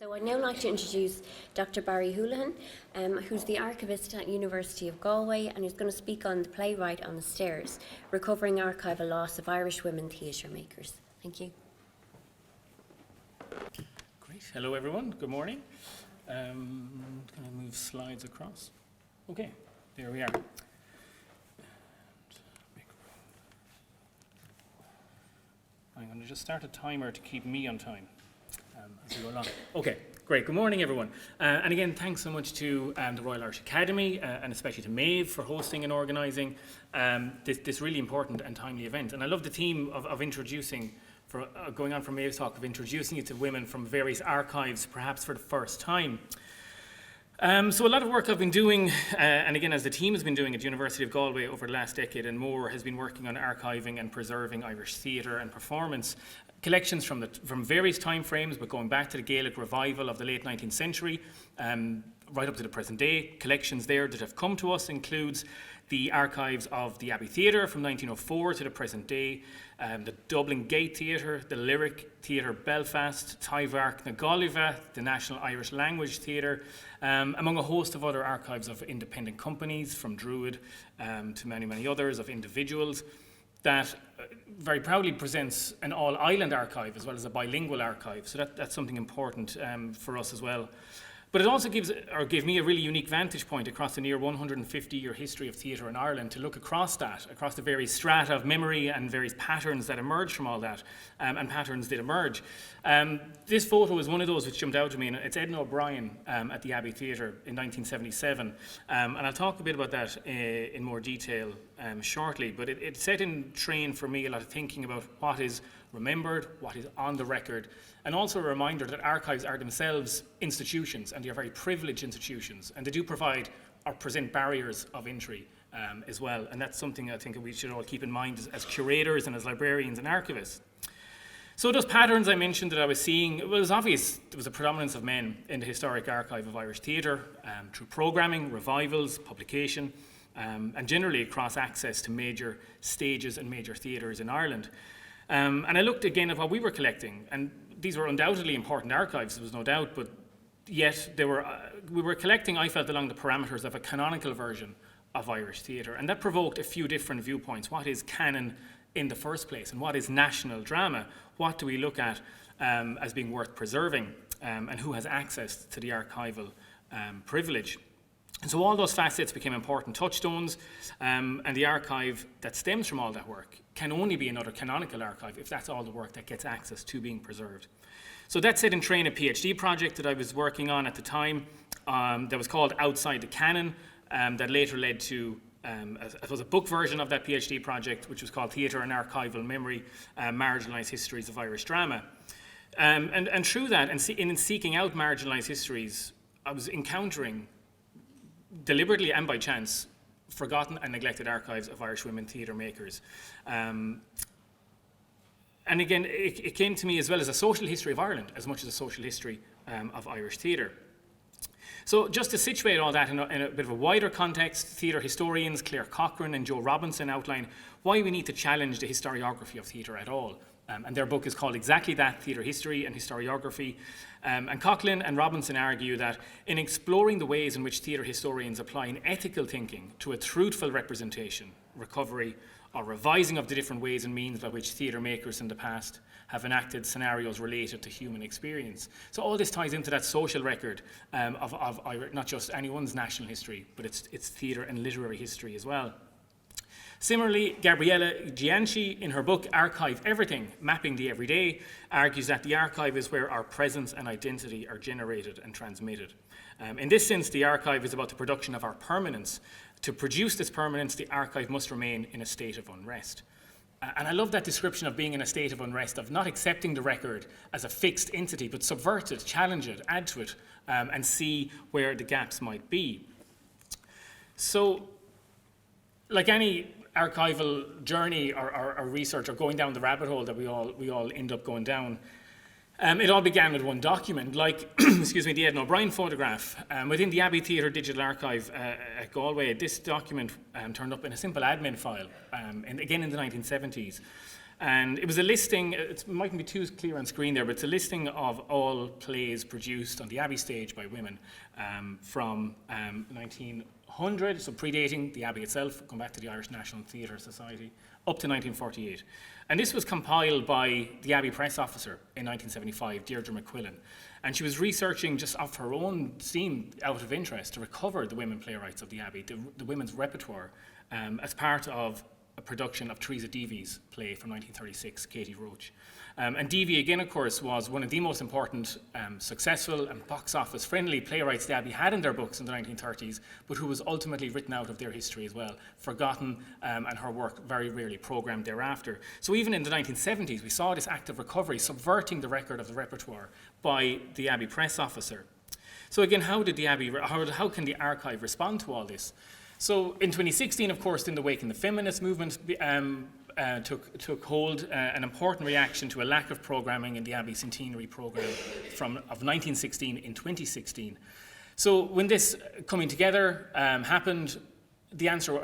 So I'd now like to introduce Dr. Barry Houlihan, who's the Archivist at University of Galway and who's going to speak on the Playwright on the Stairs, Recovering Archival Loss of Irish Women Theatre Makers. Thank you. Great. Hello, everyone. Good morning. Can I move slides across? Okay, there we are. I'm going to just start a timer to keep me on time as we go along. Okay, great. Good morning, everyone. And again, thanks so much to the Royal Irish Academy and especially to Maeve for hosting and organising this really important and timely event. And I love the theme of introducing, going on from Maeve's talk, of introducing it to women from various archives, perhaps for the first time. So a lot of work I've been doing, and again as the team has been doing at the University of Galway over the last decade and more, has been working on archiving and preserving Irish theatre and performance. Collections from various time frames, but going back to the Gaelic revival of the late 19th century, right up to the present day. Collections there that have come to us includes the archives of the Abbey Theatre from 1904 to the present day, the Dublin Gate Theatre, the Lyric Theatre Belfast, Tyvark na Gaillimhe, the National Irish Language Theatre, among a host of other archives of independent companies, from Druid to many, many others, of individuals, that very proudly presents an all-island archive as well as a bilingual archive. So that's something important for us as well. But it also gave me a really unique vantage point across the near 150-year history of theatre in Ireland to look across that, across the various strata of memory and various patterns that emerged from all that, and patterns did emerge. This photo is one of those which jumped out to me, and it's Edna O'Brien at the Abbey Theatre in 1977. And I'll talk a bit about that in more detail shortly, but it set in train for me a lot of thinking about what is remembered, what is on the record, and also a reminder that archives are themselves institutions, and they are very privileged institutions, and they do provide or present barriers of entry as well, and that's something I think we should all keep in mind as curators and as librarians and archivists. So those patterns I mentioned that I was seeing, it was obvious there was a predominance of men in the historic archive of Irish theatre through programming, revivals, publication, and generally across access to major stages and major theatres in Ireland. And I looked again at what we were collecting, and these were undoubtedly important archives, there was no doubt, but yet we were collecting, I felt, along the parameters of a canonical version of Irish theatre, and that provoked a few different viewpoints. What is canon in the first place, and what is national drama? What do we look at as being worth preserving, and who has access to the archival privilege? And so all those facets became important touchstones, and the archive that stems from all that work can only be another canonical archive if that's all the work that gets access to being preserved. So that set in train a PhD project that I was working on at the time that was called Outside the Canon, that later led to a book version of that PhD project, which was called Theatre and Archival Memory, Marginalised Histories of Irish Drama. And through that, and in seeking out marginalised histories, I was encountering, deliberately and by chance, forgotten and neglected archives of Irish women theatre makers. And again, it came to me as well as a social history of Ireland, as much as a social history of Irish theatre. So just to situate all that in a bit of a wider context, theatre historians Claire Cochrane and Joe Robinson outline why we need to challenge the historiography of theatre at all. And their book is called exactly that, Theatre History and Historiography. And Cochrane and Robinson argue that in exploring the ways in which theatre historians apply an ethical thinking to a truthful representation, recovery, or revising of the different ways and means by which theatre makers in the past have enacted scenarios related to human experience. So all this ties into that social record of not just anyone's national history, but its theatre and literary history as well. Similarly, Gabriella Gianchi, in her book Archive Everything, Mapping the Everyday, argues that the archive is where our presence and identity are generated and transmitted. In this sense, the archive is about the production of our permanence. To produce this permanence, the archive must remain in a state of unrest. And I love that description of being in a state of unrest, of not accepting the record as a fixed entity, but subvert it, challenge it, add to it, and see where the gaps might be. So, like any archival journey or research or going down the rabbit hole that we all end up going down, it all began with one document, like excuse me, the Edna O'Brien photograph. Within the Abbey Theatre Digital Archive at Galway, this document turned up in a simple admin file, and again in the 1970s. And it was a listing, it mightn't be too clear on screen there, but it's a listing of all plays produced on the Abbey stage by women from 1900, so predating the Abbey itself, going back to the Irish National Theatre Society, up to 1948. And this was compiled by the Abbey press officer in 1975, Deirdre McQuillan. And she was researching just off her own steam, out of interest, to recover the women playwrights of the Abbey, the women's repertoire, as part of a production of Teresa Deavy's play from 1936, Katie Roach. And Deavy, again, of course, was one of the most important, successful and box office friendly playwrights the Abbey had in their books in the 1930s, but who was ultimately written out of their history as well, forgotten, and her work very rarely programmed thereafter. So even in the 1970s, we saw this active recovery, subverting the record of the repertoire by the Abbey press officer. So again, how can the archive respond to all this? So in 2016, of course, in the wake of the feminist movement, took hold, an important reaction to a lack of programming in the Abbey Centenary programme of 1916 in 2016. So when this coming together happened, the answer,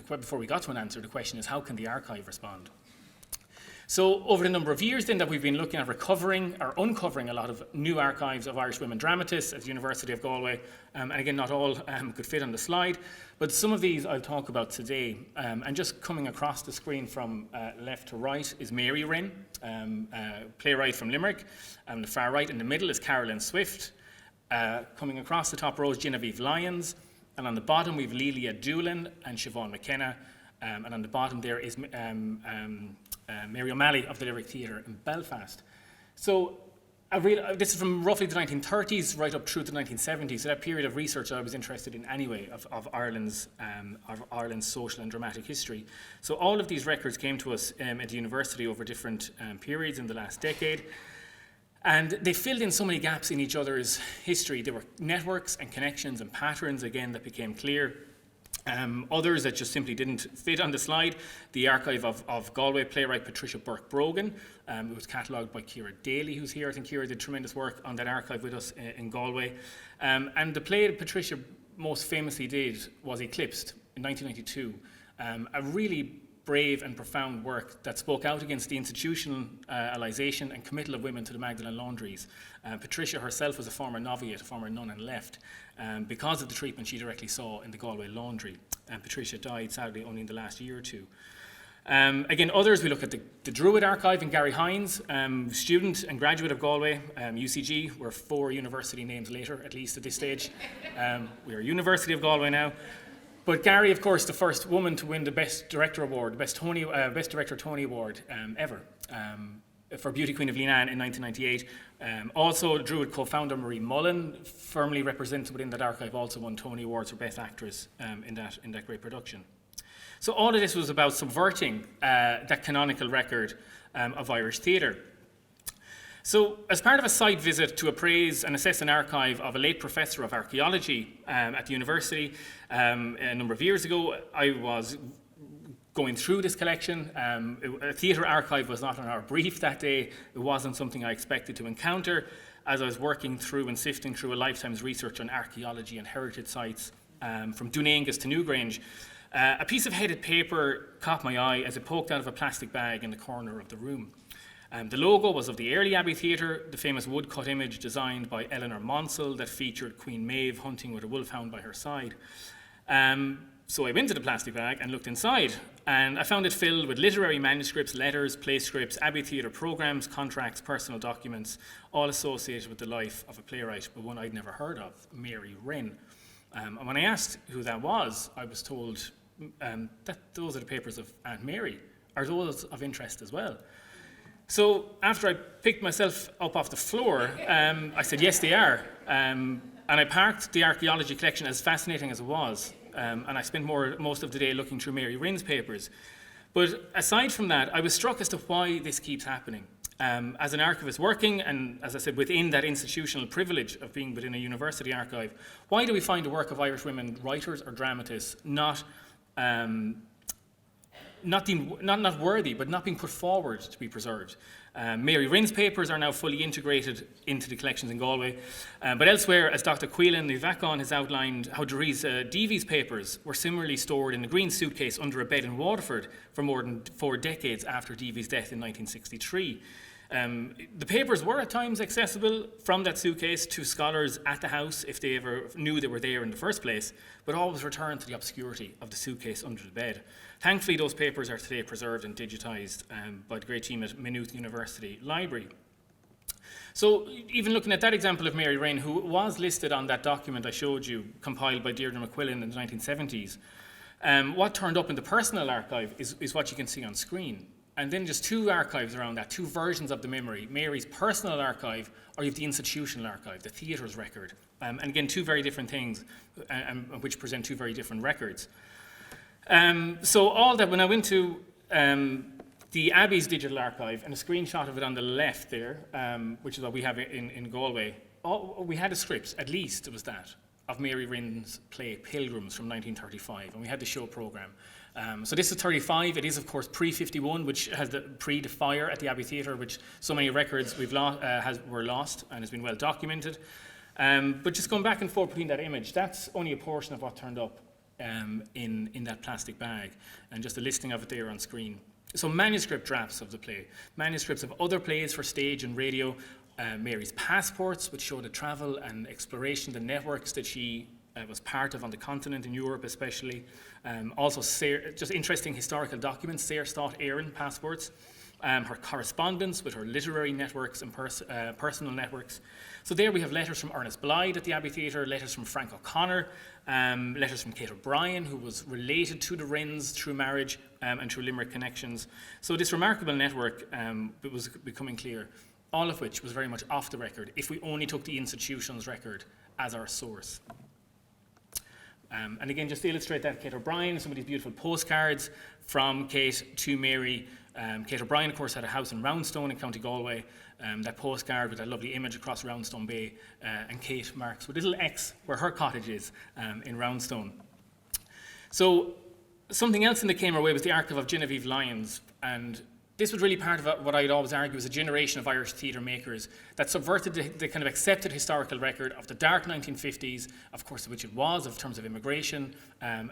before we got to an answer, the question is, how can the archive respond? So over the number of years then that we've been looking at recovering or uncovering a lot of new archives of Irish women dramatists at the University of Galway, and again, not all could fit on the slide, but some of these I'll talk about today. And just coming across the screen from left to right is Mary Wren, playwright from Limerick. The far right in the middle is Carolyn Swift. Coming across the top row is Genevieve Lyons. And on the bottom we've Lelia Doolin and Siobhan McKenna. And on the bottom there is Mary O'Malley of the Lyric Theatre in Belfast. So this is from roughly the 1930s right up through to the 1970s, so that period of research I was interested in anyway, of Ireland's social and dramatic history. So all of these records came to us at the university over different periods in the last decade. And they filled in so many gaps in each other's history. There were networks and connections and patterns, again, that became clear. Others that just simply didn't fit on the slide. The archive of Galway playwright Patricia Burke-Brogan. It was catalogued by Ciara Daly, who's here. I think Ciara did tremendous work on that archive with us in Galway. And the play that Patricia most famously did was Eclipsed in 1992. A really brave and profound work that spoke out against the institutionalisation and committal of women to the Magdalen laundries. Patricia herself was a former novitiate, a former nun, and left because of the treatment she directly saw in the Galway laundry. Patricia died, sadly, only in the last year or two. Again, others, we look at the Druid Archive in Gary Hines, student and graduate of Galway, UCG. We're 4 university names later, at least at this stage. We are University of Galway now. But Gary, of course, the first woman to win the Best Director Award, the Best Director Tony Award ever, for Beauty Queen of Leenane in 1998. Also, Druid co-founder Marie Mullen, firmly represented within that archive, also won Tony Awards for Best Actress in that great production. So all of this was about subverting that canonical record of Irish theatre. So, as part of a site visit to appraise and assess an archive of a late professor of archaeology at the university a number of years ago, I was going through this collection. A theatre archive was not on our brief that day. It wasn't something I expected to encounter as I was working through and sifting through a lifetime's research on archaeology and heritage sites from Dunangus to Newgrange. A piece of headed paper caught my eye as it poked out of a plastic bag in the corner of the room. The logo was of the early Abbey Theatre, the famous woodcut image designed by Eleanor Monsell that featured Queen Maeve hunting with a wolfhound by her side. So I went to the plastic bag and looked inside, and I found it filled with literary manuscripts, letters, play scripts, Abbey Theatre programmes, contracts, personal documents, all associated with the life of a playwright, but one I'd never heard of, Mary Wren. And when I asked who that was, I was told that those are the papers of Aunt Mary. Are those of interest as well? So after I picked myself up off the floor, I said, yes, they are. And I parked the archaeology collection, as fascinating as it was, and I spent most of the day looking through Mary Wren's papers. But aside from that, I was struck as to why this keeps happening. As an archivist working, and as I said, within that institutional privilege of being within a university archive, why do we find the work of Irish women writers or dramatists not not worthy, but not being put forward to be preserved. Mary Rynne's papers are now fully integrated into the collections in Galway. But elsewhere, as Dr. Quillen Nivakon has outlined, how Therese Deavy's papers were similarly stored in a green suitcase under a bed in Waterford for more than 4 decades after Deavy's death in 1963. The papers were at times accessible from that suitcase to scholars at the house if they ever knew they were there in the first place, but always returned to the obscurity of the suitcase under the bed. Thankfully, those papers are today preserved and digitised by the great team at Maynooth University Library. So even looking at that example of Mary Rynne, who was listed on that document I showed you, compiled by Deirdre McQuillan in the 1970s, what turned up in the personal archive is what you can see on screen. And then just 2 archives around that, 2 versions of the memory, Mary's personal archive, or you have the institutional archive, the theatre's record. And again, 2 very different things, which present 2 very different records. So all that, when I went to the Abbey's digital archive, and a screenshot of it on the left there, which is what we have in Galway, we had a script, at least it was that, of Mary Rynne's play Pilgrims from 1935, and we had the show programme. So this is 35. It is, of course, pre-51, which has the fire at the Abbey Theatre, which so many records were lost and has been well documented. But just going back and forth between that image, that's only a portion of what turned up in that plastic bag, and just a listing of it there on screen. So manuscript drafts of the play, manuscripts of other plays for stage and radio, Mary's passports, which show the travel and exploration, the networks that she was part of on the continent, in Europe especially. Also, just interesting historical documents, Saoirstát Éireann passports, her correspondence with her literary networks and personal networks. So there we have letters from Ernest Blythe at the Abbey Theatre, letters from Frank O'Connor, letters from Kate O'Brien, who was related to the Rynnes through marriage and through Limerick connections. So this remarkable network was becoming clear, all of which was very much off the record if we only took the institution's record as our source. And again, just to illustrate that, Kate O'Brien, some of these beautiful postcards from Kate to Mary. Kate O'Brien, of course, had a house in Roundstone in County Galway. That postcard with that lovely image across Roundstone Bay, and Kate marks with a little X where her cottage is in Roundstone. So something else that came our way was the archive of Genevieve Lyons, and this was really part of what I'd always argue was a generation of Irish theatre makers that subverted the kind of accepted historical record of the dark 1950s, of course, which it was in terms of immigration and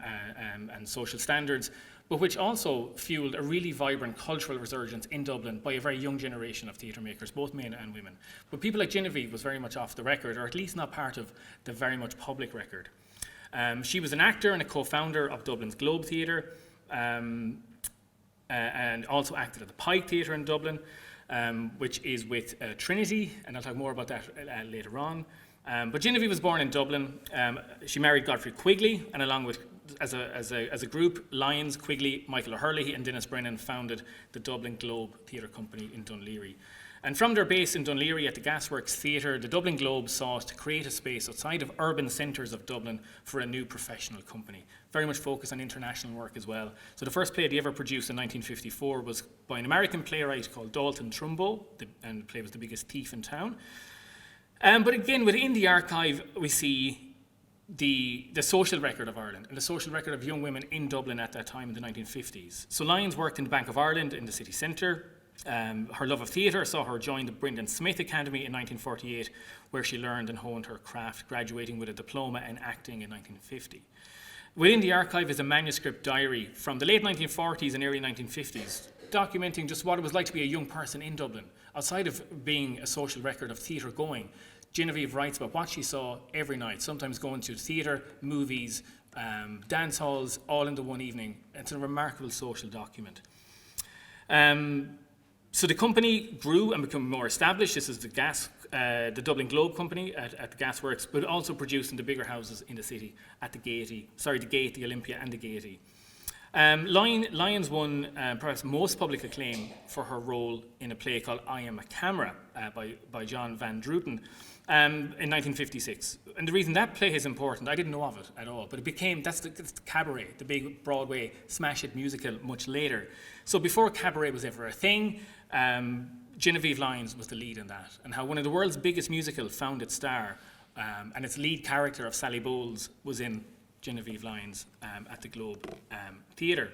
social standards, but which also fueled a really vibrant cultural resurgence in Dublin by a very young generation of theatre makers, both men and women. But people like Genevieve was very much off the record, or at least not part of the very much public record. She was an actor and a co-founder of Dublin's Globe Theatre, and also acted at the Pike Theatre in Dublin, which is with Trinity, and I'll talk more about that later on. But Genevieve was born in Dublin. She married Godfrey Quigley, and along with, as a group, Lyons, Quigley, Michael O'Hurley, and Dennis Brennan founded the Dublin Globe Theatre Company in Dunleary. And from their base in Dunleary at the Gasworks Theatre, the Dublin Globe sought to create a space outside of urban centres of Dublin for a new professional company. Very much focused on international work as well. So the first play they ever produced in 1954 was by an American playwright called Dalton Trumbo, and the play was The Biggest Thief in Town. But again, within the archive, we see the social record of Ireland and the social record of young women in Dublin at that time in the 1950s. So Lyons worked in the Bank of Ireland in the city centre. Her love of theatre saw her join the Brendan Smith Academy in 1948, where she learned and honed her craft, graduating with a diploma in acting in 1950. Within the archive is a manuscript diary from the late 1940s and early 1950s, documenting just what it was like to be a young person in Dublin. Outside of being a social record of theatre going, Genevieve writes about what she saw every night, sometimes going to theatre, movies, dance halls, all in the one evening. It's a remarkable social document. So the company grew and became more established. This is the Dublin Globe Company at the Gasworks, but also produced in the bigger houses in the city at the Gaiety, the Olympia and the Gaiety. Lyons won perhaps most public acclaim for her role in a play called I Am a Camera by John Van Druten in 1956. And the reason that play is important, I didn't know of it at all, but it became, that's the Cabaret, the big Broadway smash hit musical much later. So before Cabaret was ever a thing, Genevieve Lyons was the lead in that, and how one of the world's biggest musicals found its star, and its lead character of Sally Bowles was in Genevieve Lyons at the Globe Theatre.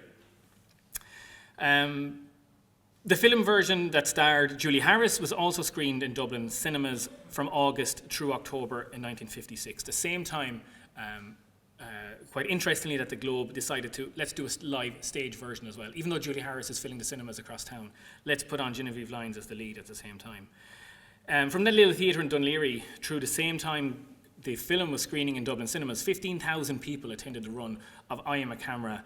The film version that starred Julie Harris was also screened in Dublin cinemas from August through October in 1956, the same time, quite interestingly, that the Globe decided to, let's do a live stage version as well. Even though Julie Harris is filling the cinemas across town, let's put on Genevieve Lyons as the lead at the same time. From that little theatre in Dunleary, through the same time the film was screening in Dublin cinemas, 15,000 people attended the run of I Am a Camera,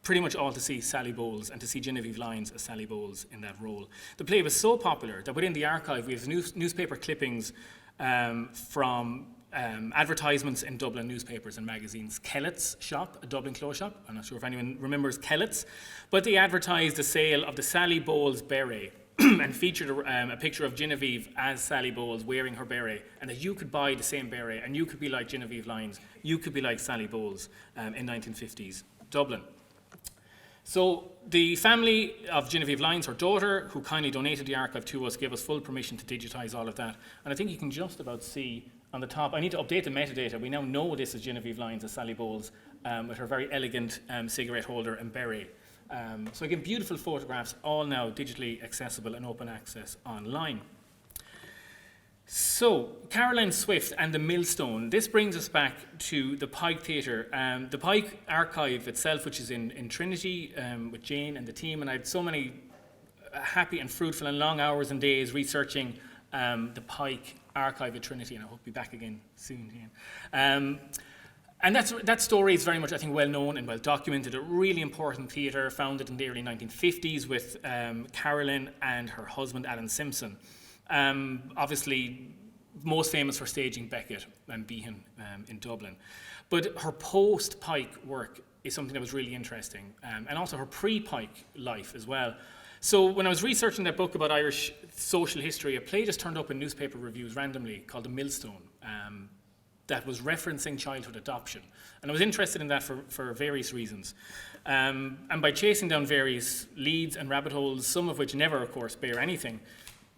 pretty much all to see Sally Bowles and to see Genevieve Lyons as Sally Bowles in that role. The play was so popular that within the archive we have newspaper clippings from advertisements in Dublin newspapers and magazines. Kellett's shop, a Dublin clothes shop, I'm not sure if anyone remembers Kellett's, but they advertised the sale of the Sally Bowles beret and featured a picture of Genevieve as Sally Bowles wearing her beret, and that you could buy the same beret and you could be like Genevieve Lyons, you could be like Sally Bowles in 1950s Dublin. So the family of Genevieve Lyons, her daughter, who kindly donated the archive to us, gave us full permission to digitise all of that. And I think you can just about see on the top, I need to update the metadata. We now know this is Genevieve Lyons as Sally Bowles with her very elegant cigarette holder and beret. So again, beautiful photographs, all now digitally accessible and open access online. So, Caroline Swift and the Millstone. This brings us back to the Pike Theatre. The Pike Archive itself, which is in Trinity with Jane and the team, and I had so many happy and fruitful and long hours and days researching the Pike Archive at Trinity, and I hope to be back again soon. And that story is very much, I think, well known and well documented. A really important theatre founded in the early 1950s with Caroline and her husband Alan Simpson. Obviously, most famous for staging Beckett and Behan in Dublin. But her post-Pike work is something that was really interesting, and also her pre-Pike life as well. So when I was researching that book about Irish social history, a play just turned up in newspaper reviews randomly called The Millstone that was referencing childhood adoption. And I was interested in that for various reasons. And by chasing down various leads and rabbit holes, some of which never, of course, bear anything,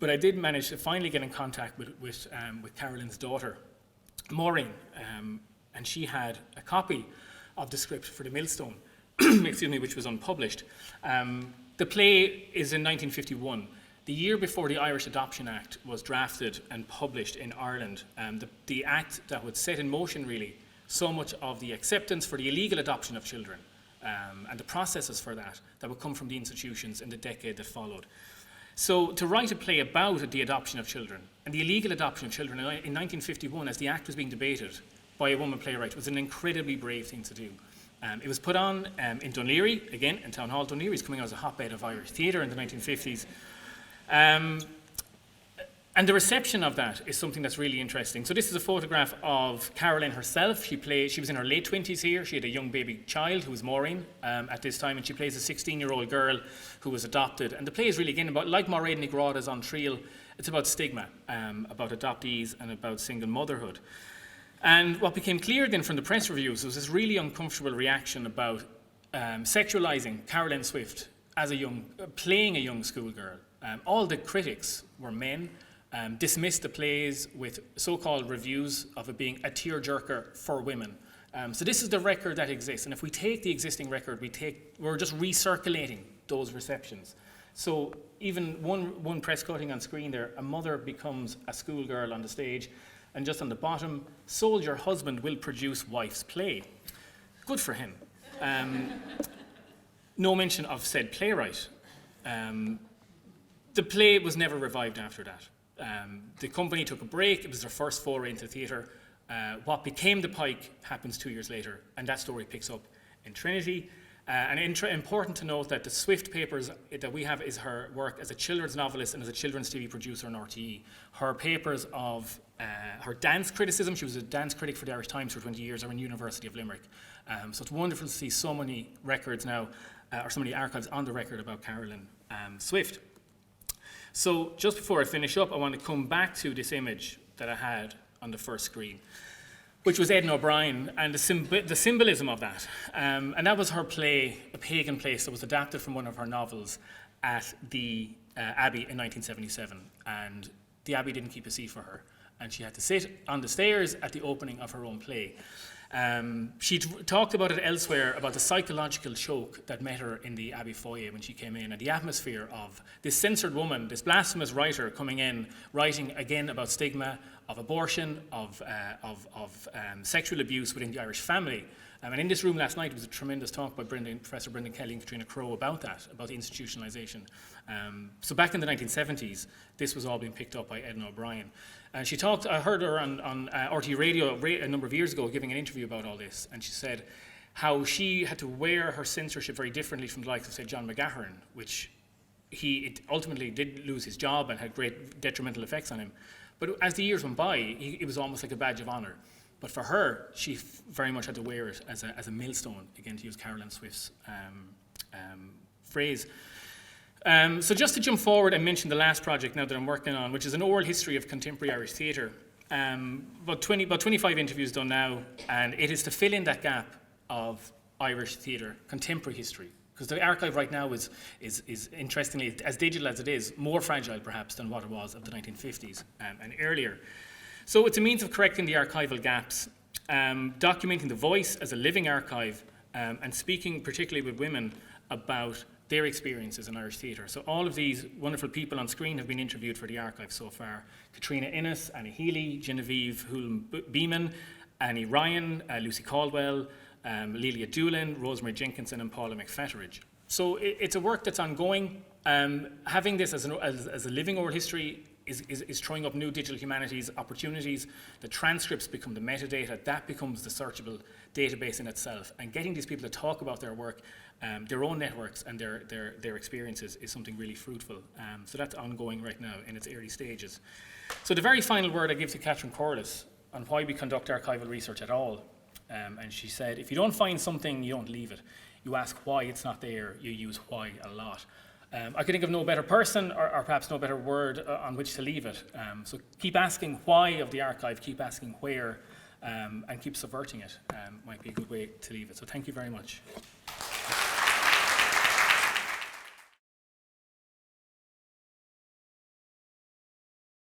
but I did manage to finally get in contact with Caroline's daughter, Maureen, and she had a copy of the script for The Millstone, excuse me, which was unpublished. The play is in 1951, the year before the Irish Adoption Act was drafted and published in Ireland. The act that would set in motion, really, so much of the acceptance for the illegal adoption of children and the processes for that would come from the institutions in the decade that followed. So to write a play about the adoption of children and the illegal adoption of children in 1951 as the act was being debated by a woman playwright was an incredibly brave thing to do. It was put on in Dunleary, again in Town Hall. Dunleary is coming out as a hotbed of Irish theatre in the 1950s. And the reception of that is something that's really interesting. So this is a photograph of Caroline herself. She was in her late 20s here. She had a young baby child who was Maureen at this time, and she plays a 16-year-old girl who was adopted. And the play is really, again, about, like Mairead Nic Ráda's On Trial, it's about stigma, about adoptees and about single motherhood. And what became clear then from the press reviews was this really uncomfortable reaction about sexualising Caroline Swift as playing a young schoolgirl. All the critics were men. Dismissed the plays with so-called reviews of it being a tearjerker for women. So this is the record that exists, and if we take the existing record, we're just recirculating those receptions. So even one press cutting on screen there, a mother becomes a schoolgirl on the stage, and just on the bottom, soldier husband will produce wife's play. Good for him. No mention of said playwright. The play was never revived after that. The company took a break. It was their first foray into theatre. What became the Pike happens 2 years later, and that story picks up in Trinity. And important to note that the Swift papers that we have is her work as a children's novelist and as a children's TV producer in RTE. Her papers of her dance criticism, she was a dance critic for the Irish Times for 20 years, are in University of Limerick. So it's wonderful to see so many records now, or so many archives on the record about Caroline Swift. So just before I finish up, I want to come back to this image that I had on the first screen, which was Edna O'Brien and the symbolism of that. And that was her play, A Pagan Place, that was adapted from one of her novels at the Abbey in 1977. And the Abbey didn't keep a seat for her, and she had to sit on the stairs at the opening of her own play. She talked about it elsewhere, about the psychological choke that met her in the Abbey foyer when she came in, and the atmosphere of this censored woman, this blasphemous writer coming in, writing again about stigma, of abortion, of sexual abuse within the Irish family. And in this room last night was a tremendous talk by Professor Brendan Kelly and Katrina Crowe about that, about the institutionalisation. So back in the 1970s, this was all being picked up by Edna O'Brien. And she talked, I heard her on RT Radio a number of years ago giving an interview about all this, and she said how she had to wear her censorship very differently from the likes of, say, John McGahern, which he ultimately did lose his job and had great detrimental effects on him. But as the years went by, it was almost like a badge of honour. But for her, she very much had to wear it as a millstone, again, to use Carolyn Swift's phrase. So just to jump forward and mention the last project now that I'm working on, which is an oral history of contemporary Irish theatre. About 25 interviews done now, and it is to fill in that gap of Irish theatre, contemporary history. Because the archive right now is interestingly, as digital as it is, more fragile perhaps than what it was of the 1950s and earlier. So it's a means of correcting the archival gaps, documenting the voice as a living archive, and speaking particularly with women about their experiences in Irish theatre. So all of these wonderful people on screen have been interviewed for the archive so far. Katrina Innes, Annie Healy, Genevieve Hulme-Beeman, Annie Ryan, Lucy Caldwell, Lelia Doolin, Rosemary Jenkinson, and Paula McFetteridge. So it's a work that's ongoing. Having this as a living oral history is throwing up new digital humanities opportunities. The transcripts become the metadata. That becomes the searchable database in itself. And getting these people to talk about their work, their own networks and their experiences is something really fruitful. So that's ongoing right now in its early stages. So the very final word I give to Catherine Corliss on why we conduct archival research at all. And she said, if you don't find something, you don't leave it. You ask why it's not there, you use why a lot. I could think of no better person or perhaps no better word on which to leave it. So keep asking why of the archive, keep asking where, and keep subverting it might be a good way to leave it. So thank you very much.